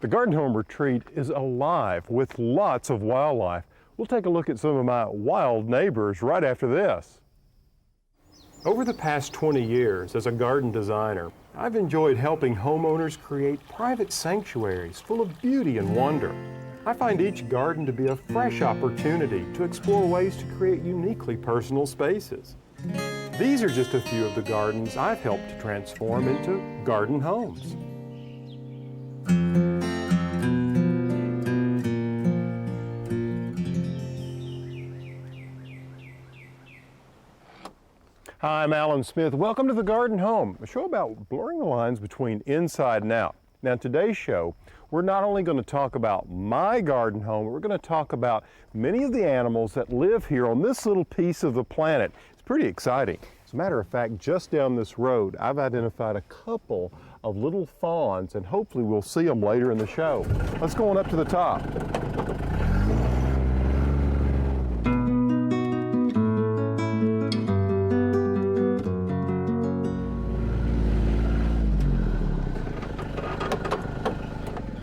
The Garden Home Retreat is alive with lots of wildlife. We'll take a look at some of my wild neighbors right after this. Over the past 20 years as a garden designer, I've enjoyed helping homeowners create private sanctuaries full of beauty and wonder. I find each garden to be a fresh opportunity to explore ways to create uniquely personal spaces. These are just a few of the gardens I've helped to transform into garden homes. Hi, I'm Alan Smith. Welcome to the Garden Home, a show about blurring the lines between inside and out. Now, in today's show, we're not only going to talk about my garden home, we're going to talk about many of the animals that live here on this little piece of the planet. It's pretty exciting. As a matter of fact, just down this road, I've identified a couple of little fawns, and hopefully we'll see them later in the show. Let's go on up to the top.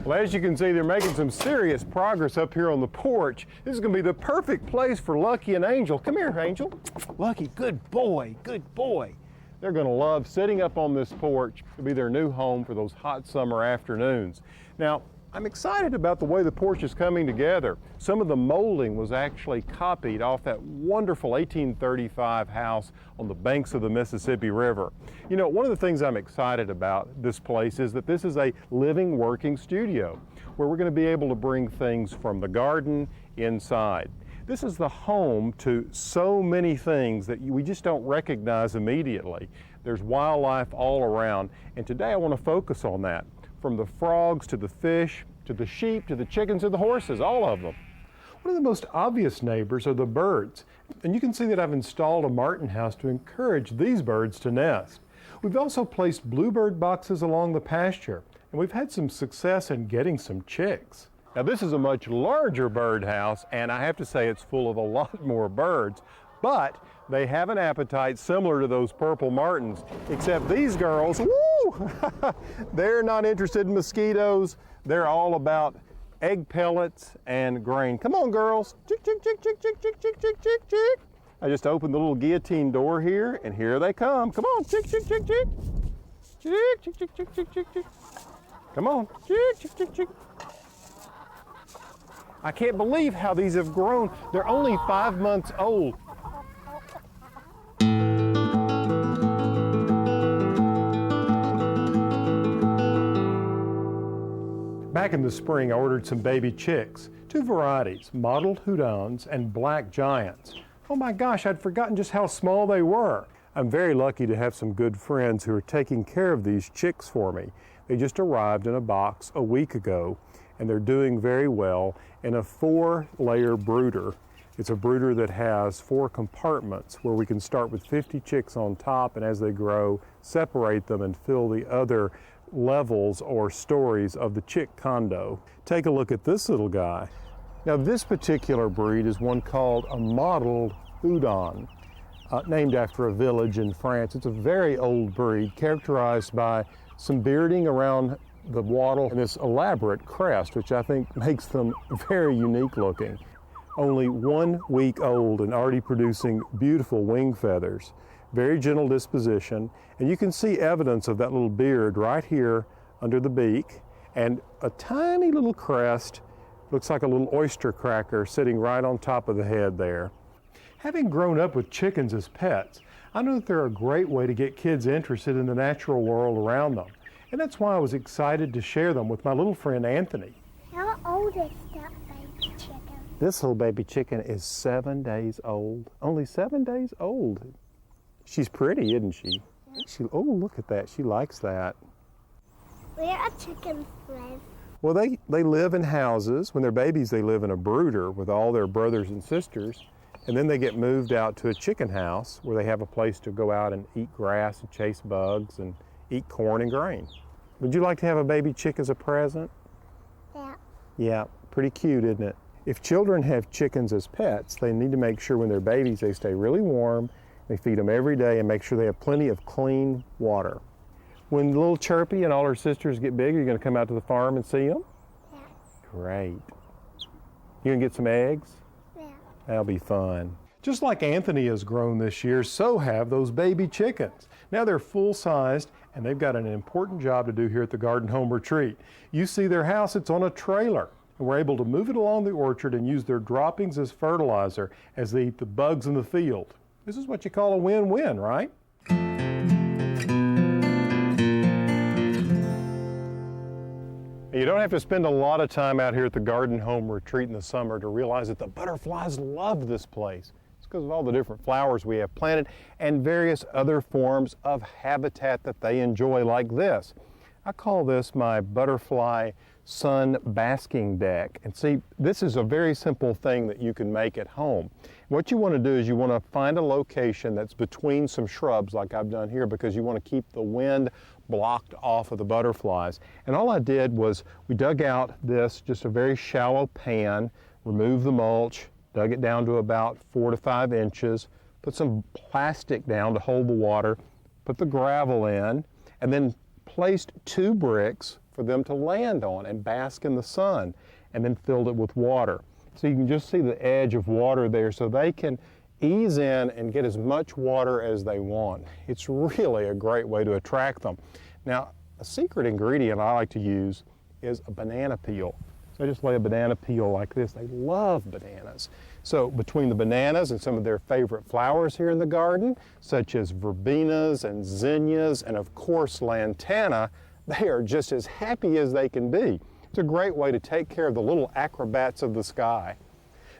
Well, as you can see, they're making some serious progress up here on the porch. This is going to be the perfect place for Lucky and Angel. Come here, Angel. Lucky, good boy, good boy. They're going to love sitting up on this porch. It'll be their new home for those hot summer afternoons. Now, I'm excited about the way the porch is coming together. Some of the molding was actually copied off that wonderful 1835 house on the banks of the Mississippi River. You know, one of the things I'm excited about this place is that this is a living, working studio where we're going to be able to bring things from the garden inside. This is the home to so many things that we just don't recognize immediately. There's wildlife all around, and today I want to focus on that. From the frogs to the fish, to the sheep, to the chickens, to the horses, all of them. One of the most obvious neighbors are the birds. And you can see that I've installed a martin house to encourage these birds to nest. We've also placed bluebird boxes along the pasture, and we've had some success in getting some chicks. Now this is a much larger bird house, and I have to say it's full of a lot more birds, but they have an appetite similar to those purple martins, except these girls, woo! They're not interested in mosquitoes. They're all about egg pellets and grain. Come on, girls. Chick, chick, chick, chick, chick, chick, chick, chick, chick, chick. I just opened the little guillotine door here, and here they come. Come on, chick, chick, chick, chick. Chick, chick, chick, chick, chick, chick, chick. Come on, chick, chick, chick, chick. I can't believe how these have grown. They're only 5 months old. Back in the spring, I ordered some baby chicks, 2 varieties, mottled Houdans and black giants. Oh my gosh, I'd forgotten just how small they were. I'm very lucky to have some good friends who are taking care of these chicks for me. They just arrived in a box a week ago, and they're doing very well in a 4-layer brooder. It's a brooder that has 4 compartments where we can start with 50 chicks on top, and as they grow, separate them and fill the other levels or stories of the chick condo. Take a look at this little guy. Now this particular breed is one called a mottled Houdan, named after a village in France. It's a very old breed characterized by some bearding around the wattle and this elaborate crest, which I think makes them very unique looking. Only 1 week old and already producing beautiful wing feathers. Very gentle disposition, and you can see evidence of that little beard right here under the beak, and a tiny little crest, looks like a little oyster cracker sitting right on top of the head there. Having grown up with chickens as pets, I know that they're a great way to get kids interested in the natural world around them, and that's why I was excited to share them with my little friend Anthony. How old is that baby chicken? This little baby chicken is 7 days old, only 7 days old. She's pretty, isn't she? Oh, look at that. She likes that. Where are chickens live? Well, they live in houses. When they're babies, they live in a brooder with all their brothers and sisters. And then they get moved out to a chicken house where they have a place to go out and eat grass and chase bugs and eat corn and grain. Would you like to have a baby chick as a present? Yeah. Yeah, pretty cute, isn't it? If children have chickens as pets, they need to make sure when they're babies they stay really warm. They feed them every day and make sure they have plenty of clean water. When little Chirpy and all her sisters get big, are you going to come out to the farm and see them? Great. You gonna get some eggs? Yeah. That'll be fun. Just like Anthony has grown this year, so have those baby chickens. Now they're full-sized and they've got an important job to do here at the Garden Home Retreat. You see their house, it's on a trailer. And we're able to move it along the orchard and use their droppings as fertilizer as they eat the bugs in the field. This is what you call a win-win, right? You don't have to spend a lot of time out here at the Garden Home Retreat in the summer to realize that the butterflies love this place. It's because of all the different flowers we have planted and various other forms of habitat that they enjoy, like this. I call this my butterfly sun basking deck. And see, this is a very simple thing that you can make at home. What you want to do is you want to find a location that's between some shrubs like I've done here, because you want to keep the wind blocked off of the butterflies. And all I did was we dug out this, just a very shallow pan, removed the mulch, dug it down to about 4 to 5 inches, put some plastic down to hold the water, put the gravel in, and then placed 2 bricks for them to land on and bask in the sun, and then filled it with water. So you can just see the edge of water there, so they can ease in and get as much water as they want. It's really a great way to attract them. Now, a secret ingredient I like to use is a banana peel. So I just lay a banana peel like this. They love bananas. So between the bananas and some of their favorite flowers here in the garden, such as verbenas and zinnias and of course lantana, they are just as happy as they can be. It's a great way to take care of the little acrobats of the sky.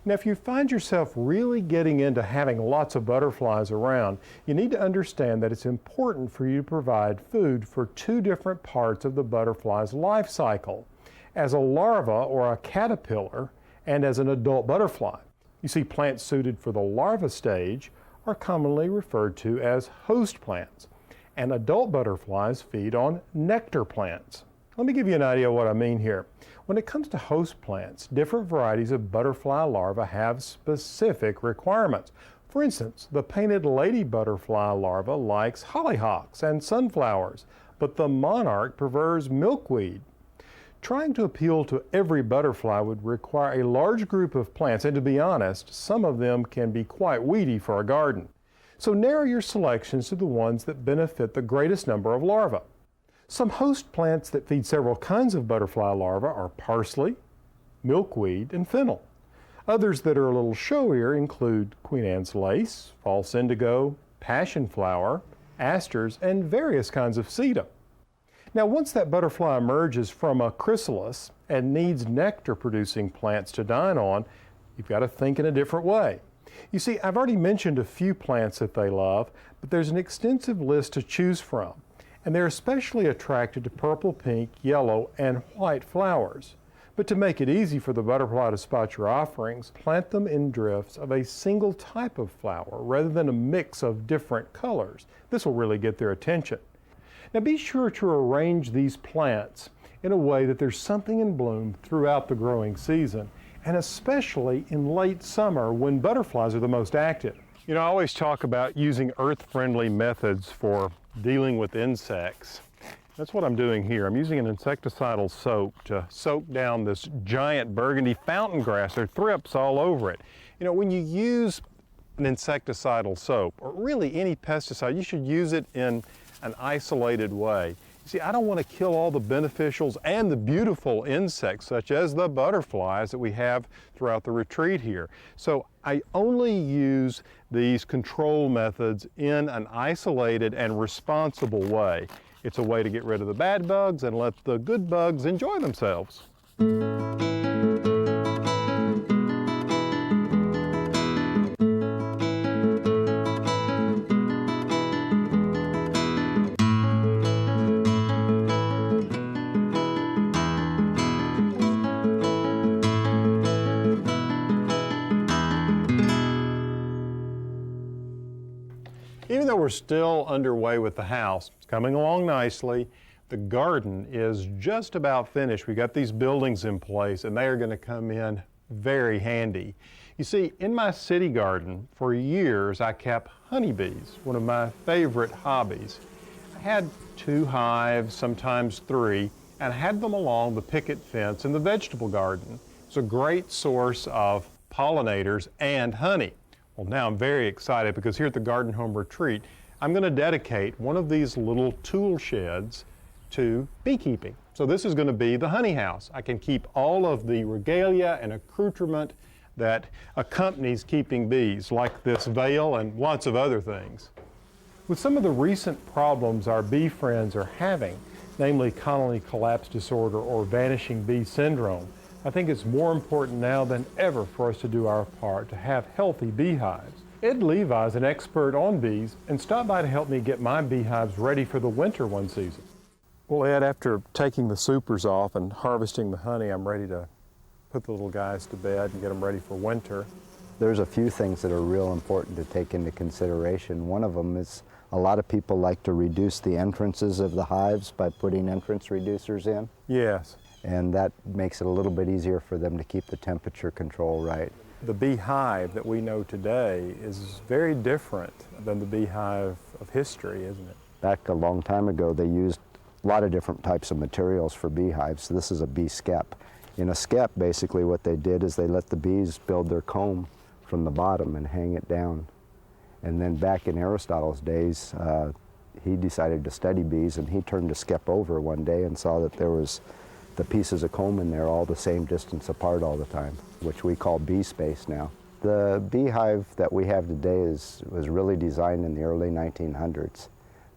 Now, if you find yourself really getting into having lots of butterflies around, you need to understand that it's important for you to provide food for 2 different parts of the butterfly's life cycle, as a larva or a caterpillar and as an adult butterfly. You see, plants suited for the larva stage are commonly referred to as host plants, and adult butterflies feed on nectar plants. Let me give you an idea of what I mean here. When it comes to host plants, different varieties of butterfly larvae have specific requirements. For instance, the painted lady butterfly larva likes hollyhocks and sunflowers, but the monarch prefers milkweed. Trying to appeal to every butterfly would require a large group of plants, and to be honest, some of them can be quite weedy for a garden. So narrow your selections to the ones that benefit the greatest number of larvae. Some host plants that feed several kinds of butterfly larvae are parsley, milkweed, and fennel. Others that are a little showier include Queen Anne's lace, false indigo, passion flower, asters, and various kinds of sedum. Now, once that butterfly emerges from a chrysalis and needs nectar-producing plants to dine on, you've got to think in a different way. You see, I've already mentioned a few plants that they love, but there's an extensive list to choose from. And they're especially attracted to purple, pink, yellow, and white flowers. But to make it easy for the butterfly to spot your offerings, plant them in drifts of a single type of flower rather than a mix of different colors. This will really get their attention. Now be sure to arrange these plants in a way that there's something in bloom throughout the growing season, and especially in late summer when butterflies are the most active. You know, I always talk about using earth-friendly methods for dealing with insects. That's what I'm doing here. I'm using an insecticidal soap to soak down this giant burgundy fountain grass. There are thrips all over it. You know, when you use an insecticidal soap, or really any pesticide, you should use it in an isolated way. See, I don't want to kill all the beneficials and the beautiful insects, such as the butterflies that we have throughout the retreat here. So I only use these control methods in an isolated and responsible way. It's a way to get rid of the bad bugs and let the good bugs enjoy themselves. Even though we're still underway with the house, it's coming along nicely. The garden is just about finished. We got these buildings in place and they are going to come in very handy. You see, in my city garden, for years I kept honeybees, one of my favorite hobbies. I had 2 hives, sometimes 3, and had them along the picket fence in the vegetable garden. It's a great source of pollinators and honey. Well, now I'm very excited because here at the Garden Home Retreat, I'm going to dedicate one of these little tool sheds to beekeeping. So this is going to be the honey house. I can keep all of the regalia and accoutrement that accompanies keeping bees, like this veil and lots of other things. With some of the recent problems our bee friends are having, namely colony collapse disorder or vanishing bee syndrome, I think it's more important now than ever for us to do our part to have healthy beehives. Ed Levi is an expert on bees and stopped by to help me get my beehives ready for the winter one season. Well, Ed, after taking the supers off and harvesting the honey, I'm ready to put the little guys to bed and get them ready for winter. There's a few things that are real important to take into consideration. One of them is a lot of people like to reduce the entrances of the hives by putting entrance reducers in. Yes. And that makes it a little bit easier for them to keep the temperature control right. The beehive that we know today is very different than the beehive of history, isn't it? Back a long time ago, they used a lot of different types of materials for beehives. This is a bee skep. In a skep, basically what they did is they let the bees build their comb from the bottom and hang it down. And then back in Aristotle's days, he decided to study bees, and he turned a skep over one day and saw that there was the pieces of comb in there all the same distance apart all the time, which we call bee space now. The beehive that we have today was really designed in the early 1900s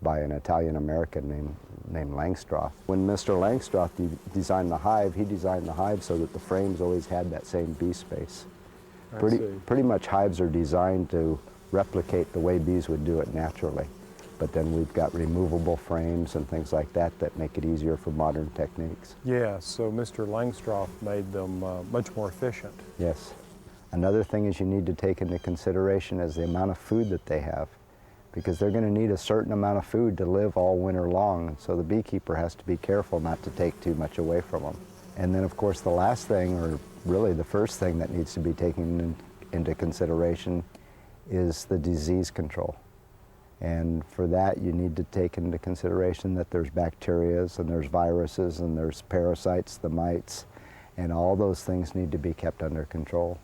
by an Italian-American named Langstroth. When Mr. Langstroth designed the hive, he designed the hive so that the frames always had that same bee space. Pretty much hives are designed to replicate the way bees would do it naturally. But then we've got removable frames and things like that that make it easier for modern techniques. Yeah, so Mr. Langstroth made them much more efficient. Yes. Another thing is you need to take into consideration is the amount of food that they have, because they're going to need a certain amount of food to live all winter long, and so the beekeeper has to be careful not to take too much away from them. And then of course the last thing, or really the first thing that needs to be taken into consideration is the disease control. And for that you need to take into consideration that there's bacterias and there's viruses and there's parasites, the mites, and all those things need to be kept under control.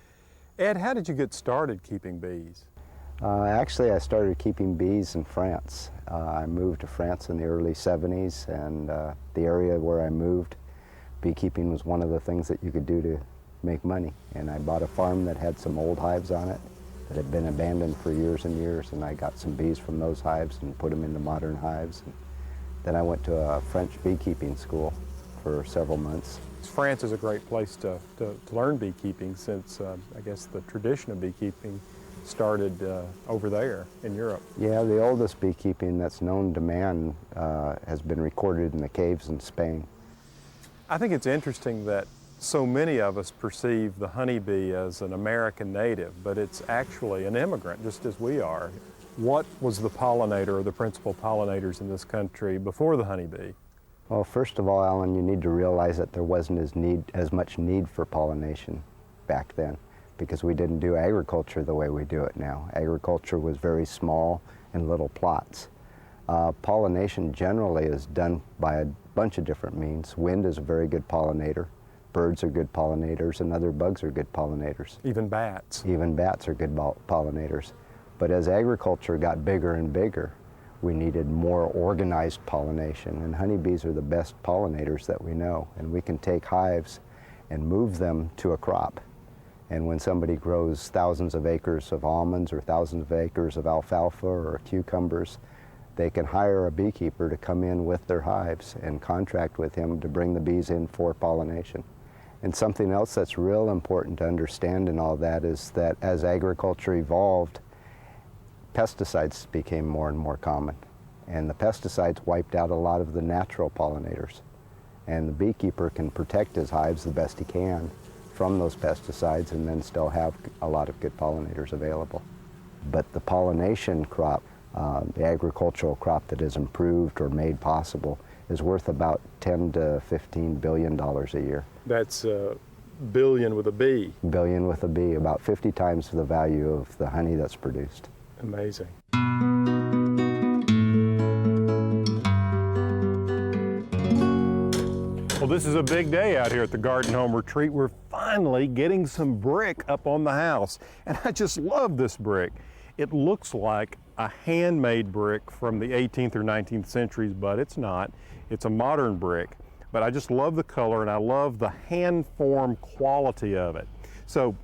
Ed, how did you get started keeping bees? Actually, I started keeping bees in France. I moved to France in the early 70s, and the area where I moved, beekeeping was one of the things that you could do to make money. And I bought a farm that had some old hives on it that had been abandoned for years and years, and I got some bees from those hives and put them into modern hives. And then I went to a French beekeeping school for several months. France is a great place to learn beekeeping, since I guess the tradition of beekeeping started over there in Europe. Yeah, the oldest beekeeping that's known to man has been recorded in the caves in Spain. I think it's interesting that so many of us perceive the honeybee as an American native, but it's actually an immigrant, just as we are. What was the pollinator or the principal pollinators in this country before the honeybee? Well, first of all, Alan, you need to realize that there wasn't as much need for pollination back then, because we didn't do agriculture the way we do it now. Agriculture was very small and little plots. Pollination generally is done by a bunch of different means. Wind is a very good pollinator. Birds are good pollinators, and other bugs are good pollinators. Even bats. Even bats are good pollinators. But as agriculture got bigger and bigger, we needed more organized pollination, and honeybees are the best pollinators that we know. And we can take hives and move them to a crop. And when somebody grows thousands of acres of almonds or thousands of acres of alfalfa or cucumbers, they can hire a beekeeper to come in with their hives and contract with him to bring the bees in for pollination. And something else that's real important to understand in all that is that as agriculture evolved, pesticides became more and more common. And the pesticides wiped out a lot of the natural pollinators. And the beekeeper can protect his hives the best he can from those pesticides and then still have a lot of good pollinators available. But the pollination crop, the agricultural crop that is improved or made possible, is worth about $10 to $15 billion a year. That's billion with a B. Billion with a B, about 50 times the value of the honey that's produced. Amazing. Well, this is a big day out here at the Garden Home Retreat. We're finally getting some brick up on the house, and I just love this brick. It looks like a handmade brick from the 18th or 19th centuries, but it's not. It's a modern brick, but I just love the color and I love the hand-formed quality of it. So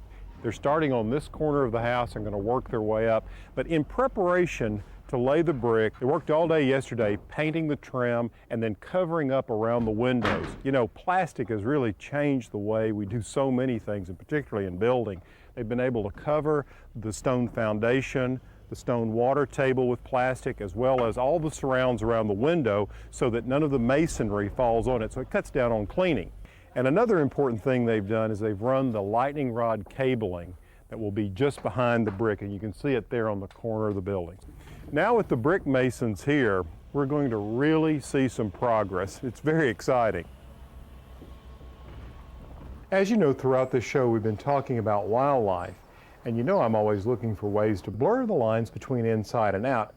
they're starting on this corner of the house and going to work their way up, but in preparation to lay the brick, they worked all day yesterday painting the trim and then covering up around the windows. You know, plastic has really changed the way we do so many things, and particularly in building. They've been able to cover the stone foundation, the stone water table with plastic, as well as all the surrounds around the window so that none of the masonry falls on it, so it cuts down on cleaning. And another important thing they've done is they've run the lightning rod cabling that will be just behind the brick, and you can see it there on the corner of the building. Now with the brick masons here, we're going to really see some progress. It's very exciting. As you know, throughout this show we've been talking about wildlife, and you know I'm always looking for ways to blur the lines between inside and out.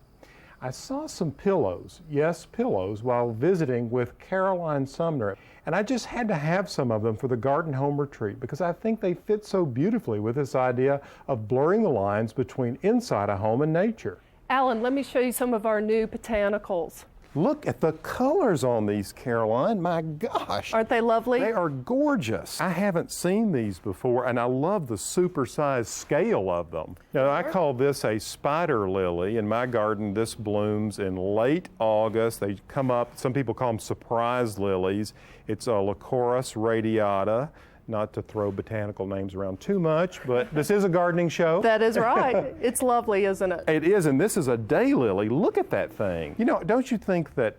I saw some pillows, yes, pillows, while visiting with Caroline Sumner, and I just had to have some of them for the Garden Home Retreat because I think they fit so beautifully with this idea of blurring the lines between inside a home and nature. Alan, let me show you some of our new botanicals. Look at the colors on these, Caroline. My gosh. Aren't they lovely? They are gorgeous. I haven't seen these before, and I love the supersized scale of them. Now, I call this a spider lily. In my garden, this blooms in late August. They come up, some people call them surprise lilies. It's a Lycoris radiata. Not to throw botanical names around too much, but this is a gardening show. That is right. It's lovely, isn't it? It is, and this is a daylily. Look at that thing. You know, don't you think that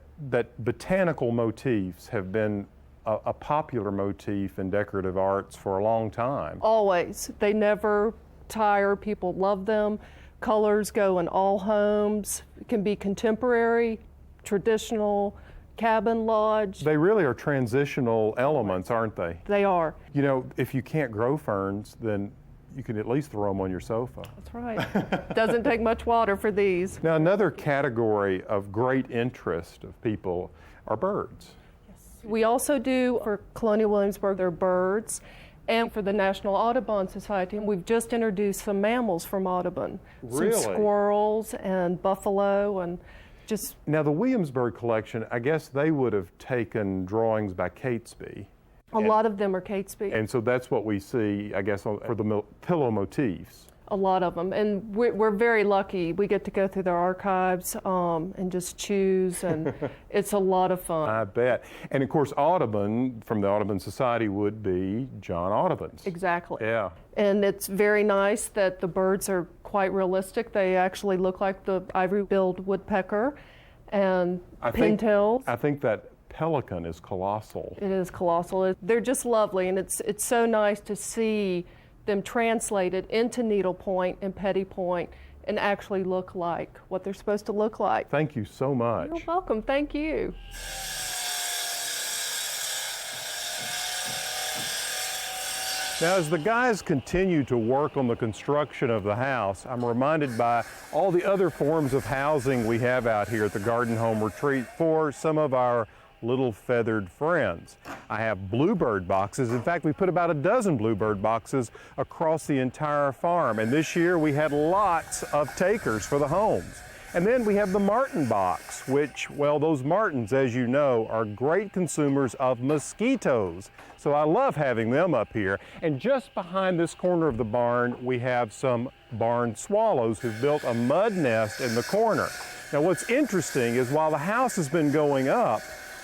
botanical motifs have been a popular motif in decorative arts for a long time? Always. They never tire. People love them. Colors go in all homes. It can be contemporary, traditional, cabin, lodge. They really are transitional elements, aren't they? They are. You know, if you can't grow ferns, then you can at least throw them on your sofa. That's right. Doesn't take much water for these. Now, another category of great interest of people are birds. We also do, for Colonial Williamsburg, their birds, and for the National Audubon Society, we've just introduced some mammals from Audubon. Really? Some squirrels and buffalo and just... Now, the Williamsburg collection, I guess they would have taken drawings by Catesby. A lot of them are Catesby. And so that's what we see, I guess, for the pillow motifs. A lot of them. And we're very lucky. We get to go through their archives and just choose, and it's a lot of fun. I bet. And of course, Audubon, from the Audubon Society, would be John Audubon's. Exactly. Yeah. And it's very nice that the birds are quite realistic. They actually look like the ivory-billed woodpecker and pintails. I think that pelican is colossal. It is colossal. They're just lovely, and it's so nice to see them translated into needlepoint and pettipoint and actually look like what they're supposed to look like. Thank you so much. You're welcome. Thank you. Now, as the guys continue to work on the construction of the house, I'm reminded by all the other forms of housing we have out here at the Garden Home Retreat for some of our little feathered friends. I have bluebird boxes. In fact, we put about a dozen bluebird boxes across the entire farm. And this year we had lots of takers for the homes. And then we have the martin box, which, well, those martins, as you know, are great consumers of mosquitoes. So I love having them up here. And just behind this corner of the barn, we have some barn swallows who've built a mud nest in the corner. Now, what's interesting is while the house has been going up,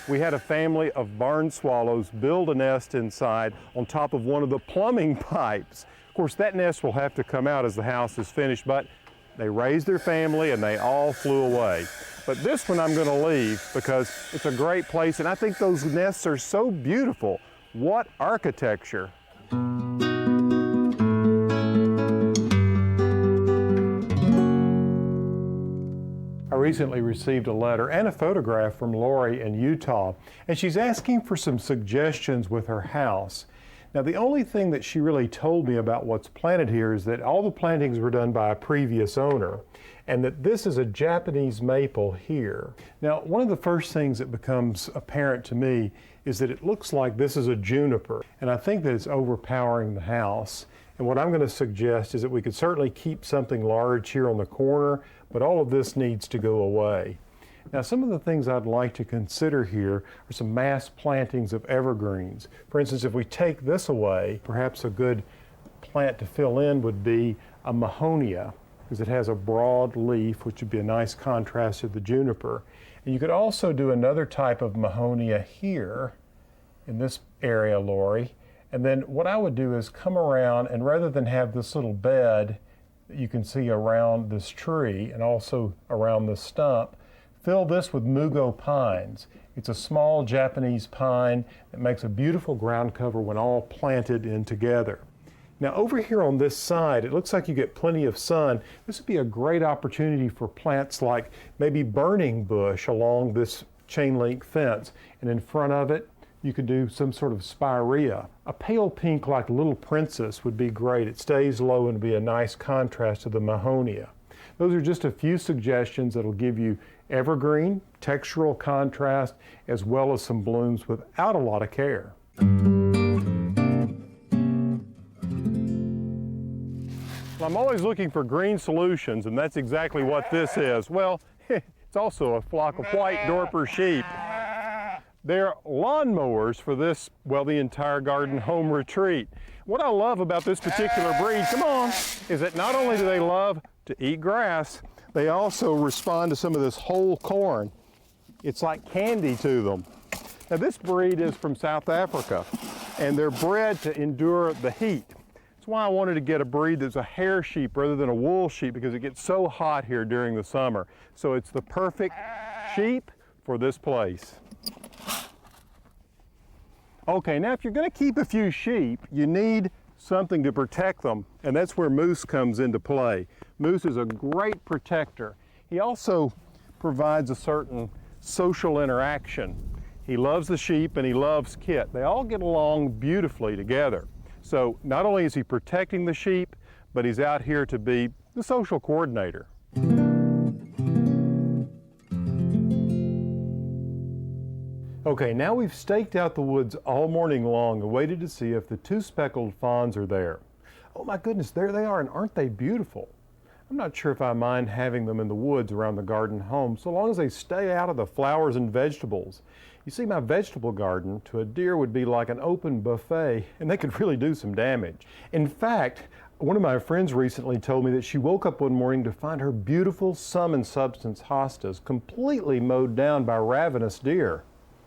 we had a family of barn swallows build a nest inside on top of one of the plumbing pipes. Of course, that nest will have to come out as the house is finished, but they raised their family and they all flew away. But this one I'm going to leave because it's a great place, and I think those nests are so beautiful. What architecture! I recently received a letter and a photograph from Lori in Utah, and she's asking for some suggestions with her house. Now, the only thing that she really told me about what's planted here is that all the plantings were done by a previous owner, and that this is a Japanese maple here. Now, one of the first things that becomes apparent to me is that it looks like this is a juniper, and I think that it's overpowering the house. And what I'm going to suggest is that we could certainly keep something large here on the corner, but all of this needs to go away. Now, some of the things I'd like to consider here are some mass plantings of evergreens. For instance, if we take this away, perhaps a good plant to fill in would be a mahonia, because it has a broad leaf, which would be a nice contrast to the juniper. And you could also do another type of mahonia here in this area, Lori. And then what I would do is come around, and rather than have this little bed that you can see around this tree and also around the stump, fill this with mugo pines. It's a small Japanese pine that makes a beautiful ground cover when all planted in together. Now, over here on this side, it looks like you get plenty of sun. This would be a great opportunity for plants like maybe burning bush along this chain link fence. And in front of it, you could do some sort of spirea. A pale pink like Little Princess would be great. It stays low and would be a nice contrast to the mahonia. Those are just a few suggestions that will give you evergreen, textural contrast, as well as some blooms without a lot of care. I'm always looking for green solutions, and that's exactly what this is. Well, it's also a flock of white Dorper sheep. They're lawnmowers for this, well, the entire garden home retreat. What I love about this particular breed, come on, is that not only do they love to eat grass, they also respond to some of this whole corn. It's like candy to them. Now, this breed is from South Africa, and they're bred to endure the heat. That's why I wanted to get a breed that's a hair sheep rather than a wool sheep, because it gets so hot here during the summer. So it's the perfect sheep for this place. Okay, now if you're going to keep a few sheep, you need something to protect them, and that's where moose comes into play. Moose is a great protector. He also provides a certain social interaction. He loves the sheep and he loves Kit. They all get along beautifully together. So not only is he protecting the sheep, but he's out here to be the social coordinator. Okay, now we've staked out the woods all morning long and waited to see if the two speckled fawns are there. Oh my goodness, there they are, and aren't they beautiful? I'm not sure if I mind having them in the woods around the garden home, so long as they stay out of the flowers and vegetables. You see, my vegetable garden to a deer would be like an open buffet, and they could really do some damage. In fact, one of my friends recently told me that she woke up one morning to find her beautiful sum and substance hostas completely mowed down by ravenous deer.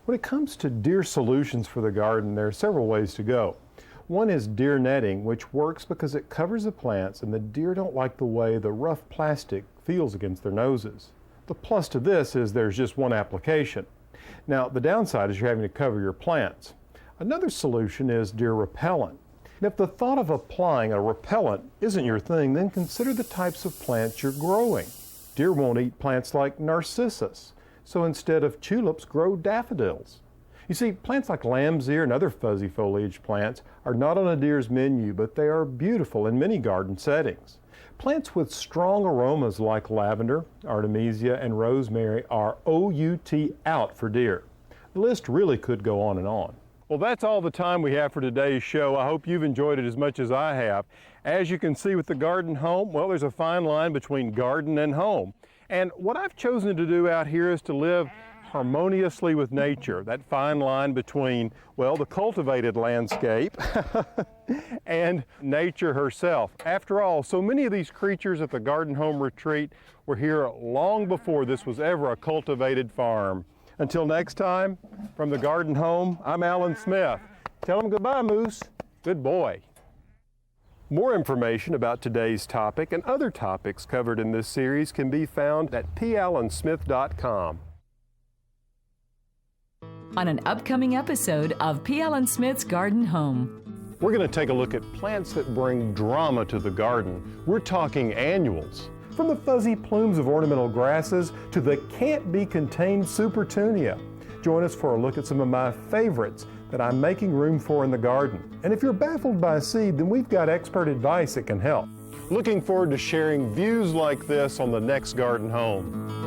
When it comes to deer solutions for the garden, there are several ways to go. One is deer netting, which works because it covers the plants and the deer don't like the way the rough plastic feels against their noses. The plus to this is there's just one application. Now, the downside is you're having to cover your plants. Another solution is deer repellent. And if the thought of applying a repellent isn't your thing, then consider the types of plants you're growing. Deer won't eat plants like narcissus, so instead of tulips, grow daffodils. You see, plants like lamb's ear and other fuzzy foliage plants are not on a deer's menu, but they are beautiful in many garden settings. Plants with strong aromas like lavender, artemisia, and rosemary are OUT out for deer. The list really could go on and on. Well, that's all the time we have for today's show. I hope you've enjoyed it as much as I have. As you can see with the garden home, well, there's a fine line between garden and home. And what I've chosen to do out here is to live harmoniously with nature, that fine line between, well, the cultivated landscape and nature herself. After all, so many of these creatures at the Garden Home Retreat were here long before this was ever a cultivated farm. Until next time, from the Garden Home, I'm Alan Smith. Tell them goodbye, Moose. Good boy. More information about today's topic and other topics covered in this series can be found at pallansmith.com. On an upcoming episode of P. Allen Smith's Garden Home. We're going to take a look at plants that bring drama to the garden. We're talking annuals. From the fuzzy plumes of ornamental grasses to the can't-be-contained supertunia. Join us for a look at some of my favorites, that I'm making room for in the garden. And if you're baffled by a seed, then we've got expert advice that can help. Looking forward to sharing views like this on the next garden home.